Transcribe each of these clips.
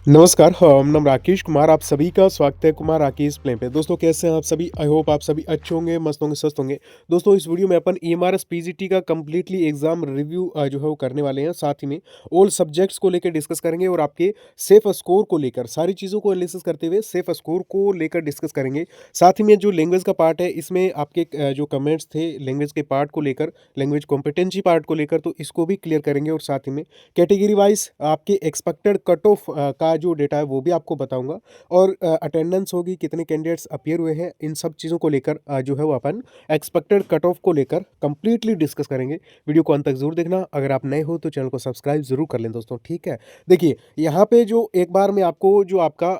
नमस्कार, नाम राकेश कुमार। आप सभी का स्वागत है कुमार राकेश प्लेन पे। दोस्तों कैसे हैं आप सभी? आई होप आप सभी अच्छे होंगे, मस्त होंगे, स्वस्थ होंगे। दोस्तों इस वीडियो में अपन ईएमआरएस पीजीटी का कंप्लीटली एग्जाम रिव्यू जो है वो करने वाले हैं। साथ ही में ऑल सब्जेक्ट्स को लेकर डिस्कस करेंगे और आपके सेफ स्कोर को लेकर सारी चीज़ों को एनालिसिस करते हुए सेफ स्कोर को लेकर डिस्कस करेंगे। साथ ही में जो लैंग्वेज का पार्ट है इसमें आपके जो कमेंट्स थे लैंग्वेज के पार्ट को लेकर, लैंग्वेज कॉम्पिटेंसी पार्ट को लेकर, तो इसको भी क्लियर करेंगे। और साथ ही में कैटेगरी वाइज आपके एक्सपेक्टेड कट ऑफ का जो डेटा है वो भी आपको बताऊंगा। और अटेंडेंस होगी, कितने कैंडिडेट्स अपीयर हुए हैं, इन सब चीज़ों को लेकर जो है वो अपन एक्सपेक्टेड कट ऑफ को लेकर कंप्लीटली डिस्कस करेंगे। वीडियो को अंत तक जरूर देखना। अगर आप नए हो तो चैनल को सब्सक्राइब जरूर कर लें दोस्तों, ठीक है। देखिए यहाँ पे जो एक बार में आपको जो आपका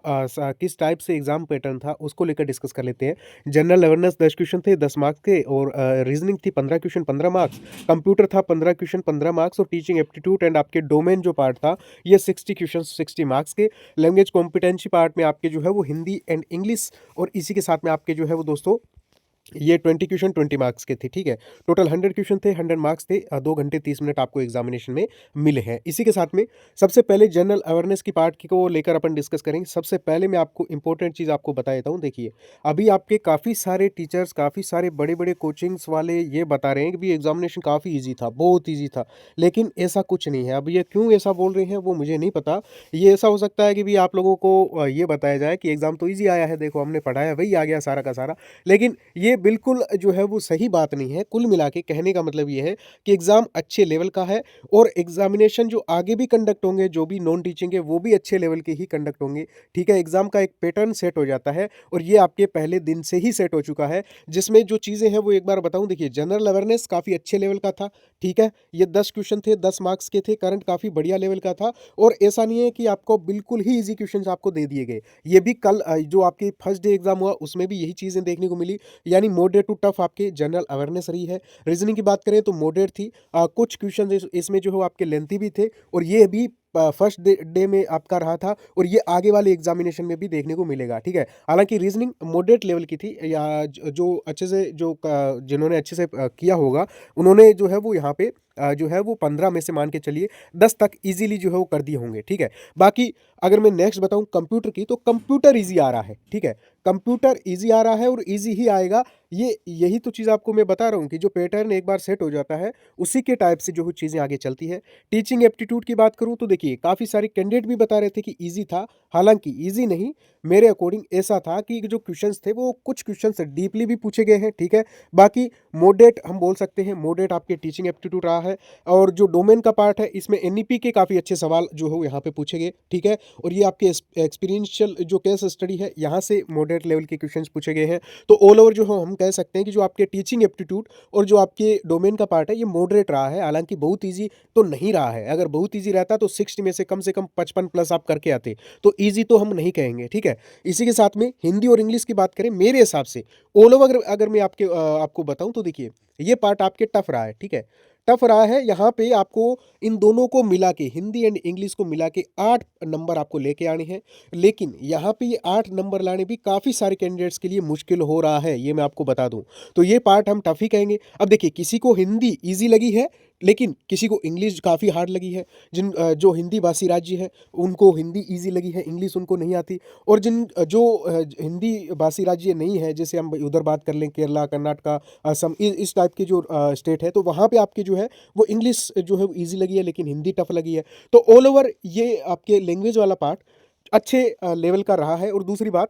किस टाइप से एग्जाम पैटर्न था उसको लेकर डिस्कस कर लेते हैं। जनरल अवेयरनेस 10 क्वेश्चन थे 10 मार्क्स के, और रीजनिंग थी 15 क्वेश्चन 15 मार्क्स, कंप्यूटर था 15 क्वेश्चन 15 मार्क्स, और टीचिंग एप्टीट्यूड एंड आपके डोमेन जो पार्ट था ये 60 क्वेश्चन 60 मार्क्स के। लैंग्वेज कॉम्पिटेंसी पार्ट में आपके जो है वो हिंदी एंड इंग्लिश, और इसी के साथ में आपके जो है वो दोस्तों ये 20 क्वेश्चन 20 मार्क्स के थे, ठीक है। टोटल 100 क्वेश्चन थे, 100 मार्क्स थे। 2 घंटे 30 मिनट आपको एग्जामिनेशन में मिले हैं। इसी के साथ में सबसे पहले जनरल अवेयरनेस की पार्ट की को लेकर अपन डिस्कस करेंगे। सबसे पहले मैं आपको इंपॉर्टेंट चीज़ आपको बता देता हूँ। देखिए अभी आपके काफ़ी सारे टीचर्स, काफ़ी सारे बड़े बड़े कोचिंग्स वाले ये बता रहे हैं कि भी एग्जामिनेशन काफ़ी ईजी था, बहुत ईजी था, लेकिन ऐसा कुछ नहीं है। अब ये क्यों ऐसा बोल रहे हैं वो मुझे नहीं पता। ये ऐसा हो सकता है कि भी आप लोगों को ये बताया जाए कि एग्ज़ाम तो ईजी आया है, देखो हमने पढ़ाया वही आ गया सारा का सारा, लेकिन ये बिल्कुल जो है वो सही बात नहीं है। कुल मिला के कहने का मतलब ये है कि एग्ज़ाम अच्छे लेवल का है, और एग्जामिनेशन जो आगे भी कंडक्ट होंगे, जो भी नॉन टीचिंग है वो भी अच्छे लेवल के ही कंडक्ट होंगे, ठीक है। एग्जाम का एक पैटर्न सेट हो जाता है, और ये आपके पहले दिन से ही सेट हो चुका है, जिसमें जो चीज़ें हैं वो एक बार बताऊं। देखिए जनरल अवेयरनेस काफ़ी अच्छे लेवल का था, ठीक है। ये 10 क्वेश्चन थे 10 मार्क्स के थे, करंट काफ़ी बढ़िया लेवल का था, और ऐसा नहीं है कि आपको बिल्कुल ही ईजी क्वेश्चन आपको दे दिए गए। ये भी कल जो आपकी फर्स्ट डे एग्जाम हुआ उसमें भी यही चीज़ें देखने को मिली, यानी मॉडरेट टू टफ आपके जनरल अवेयरनेस रही है। रीजनिंग की बात करें तो मॉडरेट थी। कुछ क्वेश्चन इसमें जो है आपके लेंथी भी थे, और ये भी फर्स्ट डे में आपका रहा था, और ये आगे वाले एग्जामिनेशन में भी देखने को मिलेगा, ठीक है। हालांकि रीजनिंग मॉडरेट लेवल की थी, या जो अच्छे से जिन्होंने अच्छे से किया होगा उन्होंने जो है वो यहाँ पे जो है वो 15 में से मान के चलिए 10 तक इजीली जो है वो कर दिए होंगे, ठीक है। बाकी अगर मैं नेक्स्ट बताऊं कंप्यूटर की, तो कंप्यूटर इजी आ रहा है, ठीक है। कंप्यूटर इजी आ रहा है और इजी ही आएगा। यही तो चीज़ आपको मैं बता रहा हूँ कि जो पैटर्न एक बार सेट हो जाता है उसी के टाइप से जो चीज़ें आगे चलती है। टीचिंग एप्टीट्यूड की बात करूँ तो देखिए काफ़ी सारे कैंडिडेट भी बता रहे थे कि इजी था, हालांकि इजी नहीं, मेरे अकॉर्डिंग ऐसा था कि जो क्वेश्चंस थे वो कुछ क्वेश्चंस डीपली भी पूछे गए हैं, ठीक है। बाकी मॉडरेट हम बोल सकते हैं, मॉडरेट आपके टीचिंग एप्टीट्यूड रहा है। और जो डोमेन का पार्ट है इसमें एनईपी के काफ़ी अच्छे सवाल जो हो यहाँ पे पूछे गए, ठीक है। और ये आपके एक्सपीरियंशियल जो केस स्टडी है यहाँ से मॉडरेट लेवल के क्वेश्चंस पूछे गए हैं। तो ऑल ओवर जो हम कह सकते हैं कि जो आपके टीचिंग एप्टीट्यूड और जो आपके डोमेन का पार्ट है ये मॉडरेट रहा है। हालांकि बहुत ईजी तो नहीं रहा है, अगर बहुत ईजी रहता तो 60 में से कम 55 प्लस आप करके आते, तो ईजी तो हम नहीं कहेंगे, ठीक है। इसी के साथ में हिंदी और इंग्लिश की बात करें, मेरे हिसाब से ऑल ओवर अगर मैं आपको बताऊं तो देखिए ये पार्ट आपके टफ रहा है, ठीक है। टफ रहा है। यहाँ पे आपको इन दोनों को मिला के, हिंदी एंड इंग्लिश को मिला के 8 नंबर आपको लेके आने हैं, लेकिन यहाँ पे ये 8 नंबर लाने भी काफ़ी सारे कैंडिडेट्स के लिए मुश्किल हो रहा है, ये मैं आपको बता दूं। तो ये पार्ट हम टफ ही कहेंगे। अब देखिए किसी को हिंदी ईजी लगी है, लेकिन किसी को इंग्लिश काफ़ी हार्ड लगी है। जो हिंदी भाषी राज्य है उनको हिंदी ईजी लगी है, इंग्लिश उनको नहीं आती। और जो हिंदी भाषी राज्य नहीं है, जैसे हम उधर बात कर लें केरला, कर्नाटका, असम, इस टाइप के जो स्टेट है, तो वहाँ पे आपके जो है वो इंग्लिश जो है ईजी लगी है, लेकिन हिंदी टफ लगी है। तो ऑल ओवर ये आपके लैंग्वेज वाला पार्ट अच्छे लेवल का रहा है। और दूसरी बात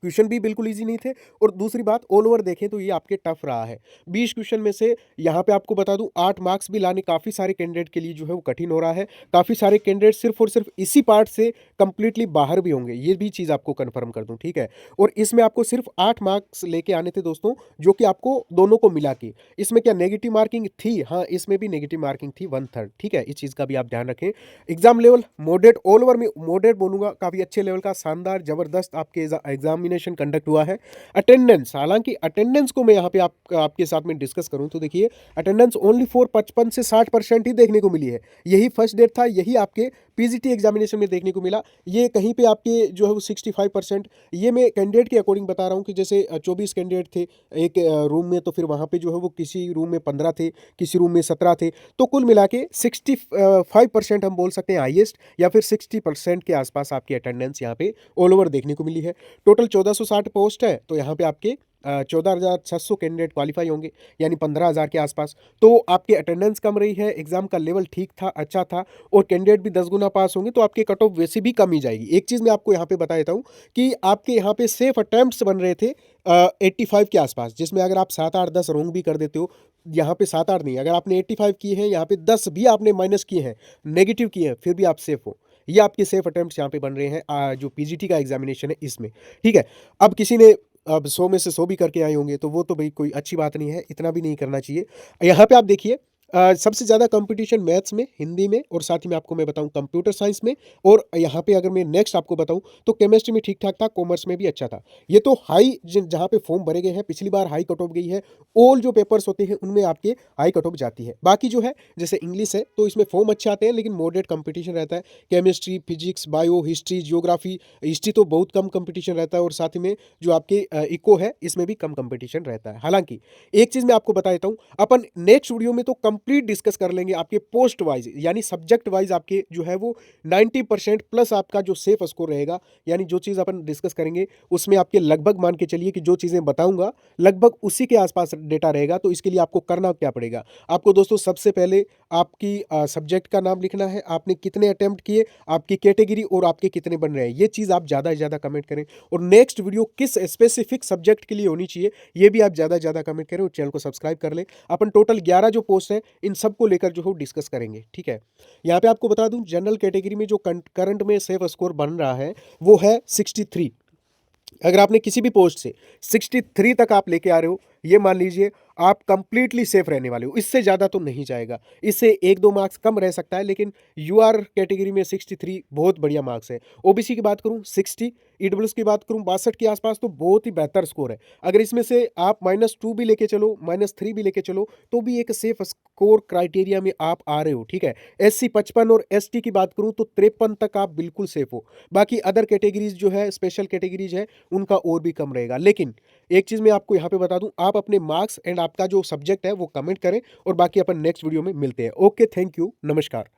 क्वेश्चन भी बिल्कुल इजी नहीं थे, और दूसरी बात ऑल ओवर देखें तो ये आपके टफ रहा है। 20 क्वेश्चन में से यहाँ पे आपको बता दूं 8 मार्क्स भी लाने काफ़ी सारे कैंडिडेट के लिए जो है वो कठिन हो रहा है। काफ़ी सारे कैंडिडेट सिर्फ और सिर्फ इसी पार्ट से कंप्लीटली बाहर भी होंगे, ये भी चीज़ आपको कंफर्म कर दूं, ठीक है। और इसमें आपको सिर्फ 8 मार्क्स लेके आने थे दोस्तों, जो कि आपको दोनों को मिला के। इसमें क्या नेगेटिव मार्किंग थी? हाँ, इसमें भी नेगेटिव मार्किंग थी 1/3, ठीक है। इस चीज़ का भी आप ध्यान रखें। Exam level moderate, all over में मॉडरेट बोलूंगा, काफ़ी अच्छे लेवल का शानदार जबरदस्त आपके एग्जामिनेशन कंडक्ट हुआ है। अटेंडेंस, हालांकि अटेंडेंस को मैं यहाँ पे आपके साथ में डिस्कस करूँ तो देखिए अटेंडेंस ओनली फॉर 55 से 60% ही देखने को मिली है। यही फर्स्ट डेट था, यही आपके पीजीटी एग्जामिनेशन में देखने को मिला। ये कहीं पे आपके जो है वो 65%, ये मैं कैंडिडेट के अकॉर्डिंग बता रहा हूँ कि जैसे 24 कैंडिडेट थे एक रूम में, तो फिर वहाँ पे जो है वो किसी रूम में 15 थे, किसी रूम में 17 थे, तो कुल मिला के 65% हम बोल सकते हैं हाईएस्ट, या फिर 60% के आसपास आपकी अटेंडेंस यहाँ पे ऑल ओवर देखने को मिली है। टोटल 1460 पोस्ट है, तो यहाँ पे आपके 14,600 कैंडिडेट क्वालिफाई होंगे, यानी 15,000 के आसपास। तो आपकी अटेंडेंस कम रही है, एग्जाम का लेवल ठीक था, अच्छा था, और कैंडिडेट भी 10 गुना पास होंगे, तो आपके कट ऑफ वैसे भी कम ही जाएगी। एक चीज़ मैं आपको यहाँ पे बता देता हूँ कि आपके यहाँ पे सेफ अटेम्प्ट्स बन रहे थे 85 के आसपास, जिसमें अगर आप 7 8 10 रॉन्ग भी कर देते हो, यहाँ पे 7 8 नहीं, अगर आपने 85 किए हैं, यहाँ पे 10 भी आपने माइनस किए हैं, नेगेटिव किए हैं, फिर भी आप सेफ हो। ये आपके सेफ अटेम्प्ट्स यहाँ पे बन रहे हैं जो पीजीटी का एग्जामिनेशन है इसमें, ठीक है। अब किसी ने अब 100 में से 100 भी करके आए होंगे, तो वो तो भाई कोई अच्छी बात नहीं है, इतना भी नहीं करना चाहिए। यहाँ पे आप देखिए सबसे ज़्यादा कंपटीशन मैथ्स में, हिंदी में, और साथ ही में आपको मैं बताऊं कंप्यूटर साइंस में, और यहाँ पे अगर मैं नेक्स्ट आपको बताऊं तो केमिस्ट्री में ठीक ठाक था, कॉमर्स में भी अच्छा था। ये तो हाई जहाँ पे फॉर्म भरे गए हैं, पिछली बार हाई कट ऑफ गई है, ऑल जो पेपर्स होते हैं उनमें आपके हाई कट ऑफ जाती है। बाकी जो है जैसे इंग्लिश है तो इसमें फॉर्म अच्छे आते हैं, लेकिन मॉडरेट कंपटीशन रहता है। Chemistry, physics, bio, history, geography, history तो बहुत कम कंपटीशन रहता है, और साथ ही में जो आपके इको है इसमें भी कम कंपटीशन रहता है। हालांकि एक चीज मैं आपको बता देता हूं, अपन नेक्स्ट वीडियो में तो कंप्लीट डिस्कस कर लेंगे आपके पोस्ट वाइज, यानी सब्जेक्ट वाइज आपके जो है वो 90% प्लस आपका जो सेफ स्कोर रहेगा, यानी जो चीज अपन डिस्कस करेंगे उसमें आपके लगभग मान के चलिए कि जो चीजें बताऊंगा लगभग उसी के आसपास डेटा रहेगा। तो इसके लिए आपको करना क्या पड़ेगा, आपको दोस्तों सबसे पहले आपकी सब्जेक्ट का नाम लिखना है, आपने कितने अटेम्प्ट किए, आपकी कैटेगरी और आपके कितने बन रहे हैं, ये चीज आप ज्यादा से ज्यादा कमेंट करें। और नेक्स्ट वीडियो किस स्पेसिफिक सब्जेक्ट के लिए होनी चाहिए, ये भी आप ज़्यादा से ज़्यादा कमेंट करें, और चैनल को सब्सक्राइब कर लें। अपन टोटल 11 जो पोस्ट हैं इन सबको लेकर जो है डिस्कस करेंगे, ठीक है। यहाँ पे आपको बता दूं जनरल कैटेगरी में जो करंट में सेफ स्कोर बन रहा है वो है 63। अगर आपने किसी भी पोस्ट से 63 तक आप लेके आ रहे हो, ये मान लीजिए आप कंप्लीटली सेफ रहने वाले हो, इससे ज़्यादा तो नहीं जाएगा। इससे 1-2 मार्क्स कम रह सकता है, लेकिन यूआर कैटेगरी में 63 बहुत बढ़िया मार्क्स है। ओबीसी की बात करूं 60, ईडब्ल्यूएस की बात करूं 62 के आसपास, तो बहुत ही बेहतर स्कोर है। अगर इसमें से आप -2 भी लेके चलो, -3 भी लेके चलो, तो भी एक सेफ स्कोर क्राइटेरिया में आप आ रहे हो, ठीक है। एससी 55 और एसटी की बात करूं तो 53 तक आप बिल्कुल सेफ हो। बाकी अदर कैटेगरीज जो है, स्पेशल कैटेगरीज है, उनका और भी कम रहेगा। लेकिन एक चीज़ मैं आपको यहाँ पे बता दूं, आप अपने मार्क्स एंड आपका जो सब्जेक्ट है वो कमेंट करें, और बाकी अपन नेक्स्ट वीडियो में मिलते हैं। ओके, थैंक यू, नमस्कार।